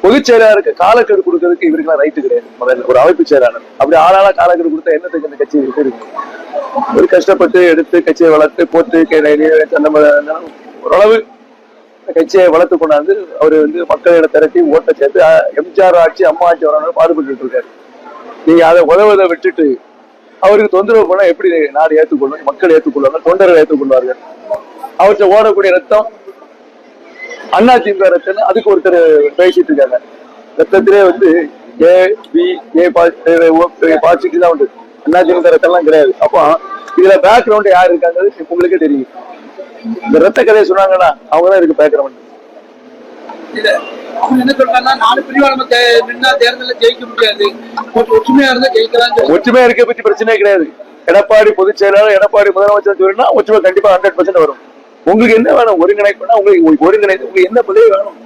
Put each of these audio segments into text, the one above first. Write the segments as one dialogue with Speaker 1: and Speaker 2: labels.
Speaker 1: பொதுச் செயலாளருக்கு காலக்கெடு கொடுக்கறதுக்கு இவருக்கெல்லாம் ரைட்டு கிடையாது. முதல்ல ஒரு அமைப்பு செயலாளர் அப்படி ஆளாளா காலக்கெடு கொடுத்தா என்னத்துக்கு இந்த கட்சி இருக்கு? ஒரு கஷ்டப்பட்டு எடுத்து கட்சியை வளர்த்து போட்டு ஓரளவு கட்சியை வளர்த்து கொண்டாந்து அவரு மக்களிட திரட்டி ஓட்ட சேர்த்து எம்ஜிஆர் ஆட்சி அம்மா ஆட்சி வரணும் பாடுபட்டு இருக்காரு. நீங்க அதை உதவதை விட்டுட்டு அவருக்கு தொந்தரவு பண்ணா எப்படி நாடு ஏற்றுக்கொள்ளும், மக்கள் ஏற்றுக்கொள்வாங்க, தொண்டர்கள் ஏற்றுக்கொள்வார்கள்? அவற்றை ஓடக்கூடிய ரத்தம் அதிமுக ரத்தம். அதுக்கு ஒருத்தர் பேசிட்டு இருக்காங்க. ரத்தத்திலே ஏ பி ஏ பாசிட்டிவ் தான் உண்டு, அதிமுக ரத்தம் எல்லாம் கிடையாது. அப்போ இதுல பேக்ரவுண்ட் யாரு இருக்காங்க உங்களுக்கே தெரியும். இந்த ரத்த கதையை சொன்னாங்கன்னா அவங்கதான் இருக்கு பேக்ரவுண்ட். ஒற்றுமையா இருக்க பத்தி பிரச்சனையே கிடையாது. எடப்பாடி பொதுச் செயலாளர், எடப்பாடி முதலமைச்சர் சொன்னா ஒற்றுமை கண்டிப்பா 100% வரும். உங்களுக்கு என்ன வேணும்? ஒருங்கிணைப்புனா உங்களுக்கு ஒருங்கிணைப்பு உங்களுக்கு என்ன பதவி வேணும்?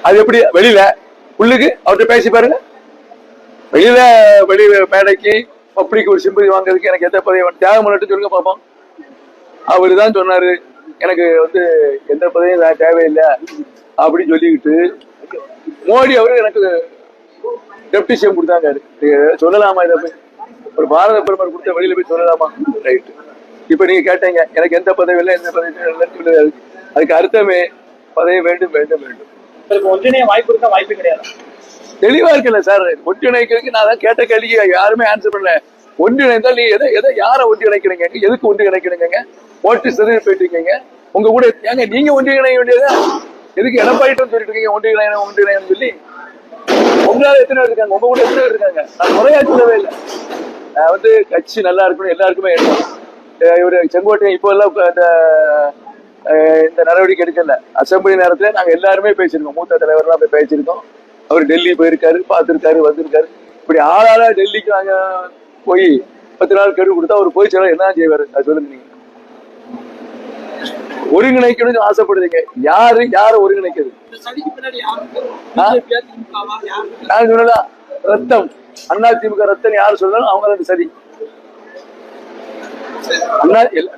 Speaker 1: அது எப்படி வெளியில உள்ளுக்கு அவர்கிட்ட பேசி பாருங்க. வெளியில மேடைக்கு பப்ளிக் ஒரு சிம்பதி வாங்குறதுக்கு எனக்கு எந்த பதவி வேணும்? தியாகம் பண்ணிட்டு சொல்லுங்க பாப்போம். அவரு தான் சொன்னாரு எனக்கு எந்த பதவியும் தேவையில்லை அப்படின்னு சொல்லிக்கிட்டு மோடி அவரு எனக்கு டெப்டி சிஎம் கொடுத்தாங்க. சொல்லலாமா? இதை போய் ஒரு பாரத பிரதமர் கொடுத்த வெளியில போய் சொல்லலாமா? ரைட். இப்ப நீங்க கேட்டீங்க எனக்கு எந்த பதவி இல்லை, எந்த பதவி, அதுக்கு அர்த்தமே பதவி வேண்டும் வேண்டும் வேண்டும்.
Speaker 2: ஒன்றிணைய வாய்ப்பு இருக்கா? வாய்ப்பு கிடையாது.
Speaker 1: தெளிவா இருக்குல்ல சார். ஒன்றிணைக்கிறதுக்கு நான் தான் கேட்ட கேள்விக்கு யாருமே ஆன்சர் பண்ணல. ஒன்றிணைந்தால் நீ எதை யாரை ஒன்றிணைக்கிறீங்க? எதுக்கு ஒன்றிணைக்கிறீங்க? ஓட்டு சதவீத போயிட்டு உங்க கூட ஏங்க நீங்க ஒன்றிணைய வேண்டியது எதுக்கு? எடப்பாடிட்டு சொல்லிட்டு இருக்கீங்க ஒன்றிணையன்னு சொல்லி. உங்களால எத்தனை பேர் இருக்காங்க? உங்க கூட எத்தனை பேர் இருக்காங்க? நான் முறையா சொல்லவே இல்லை. நான் கட்சி நல்லா இருக்கணும், எல்லாருக்குமே இருக்கணும். இவரு செங்கோட்டையன் இப்போ எல்லாம் இந்த நடவடிக்கை எடுக்கல. அசம்பிளி நேரத்துல நாங்க எல்லாருமே பேசியிருக்கோம், மூத்த தலைவர்லாம் போய் பேசியிருக்கோம். அவர் டெல்லி போயிருக்காரு, பார்த்திருக்காரு, வந்திருக்காரு. இப்படி ஆளாளா டெல்லிக்கு நாங்க போய் 10 நாள் கெடு கொடுத்தா அவர் போய் சொல்ல என்ன செய்வாரு? அது சொல்லுங்க. நீங்க ஒருங்கிணைக்கணும்னு ஆசைப்படுறீங்க. யாரு ஒருங்கிணைக்கிறது? நான் சொன்னா ரத்தம் அதிமுக ரத்தம் யாரு சொல்லணும் அவங்க சரி.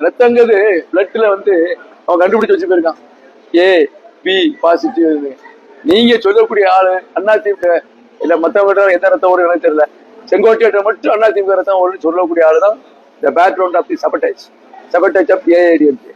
Speaker 1: ரத்தங்கிறது பிளட்ல அவன் கண்டுபிடிச்சு வச்சு போயிருக்கான். ஏ பி பாசிட்டிவ். நீங்க சொல்லக்கூடிய ஆளு அதிமுக இல்ல மத்தவங்க எந்த ரத்தம் ஒரு எனக்கு தெரியல. செங்கோட்டையிட்ட மட்டும் அதிமுக ரத்தம் சொல்லக்கூடிய ஆளுதான் இந்த background of the subsidies of AIADMK.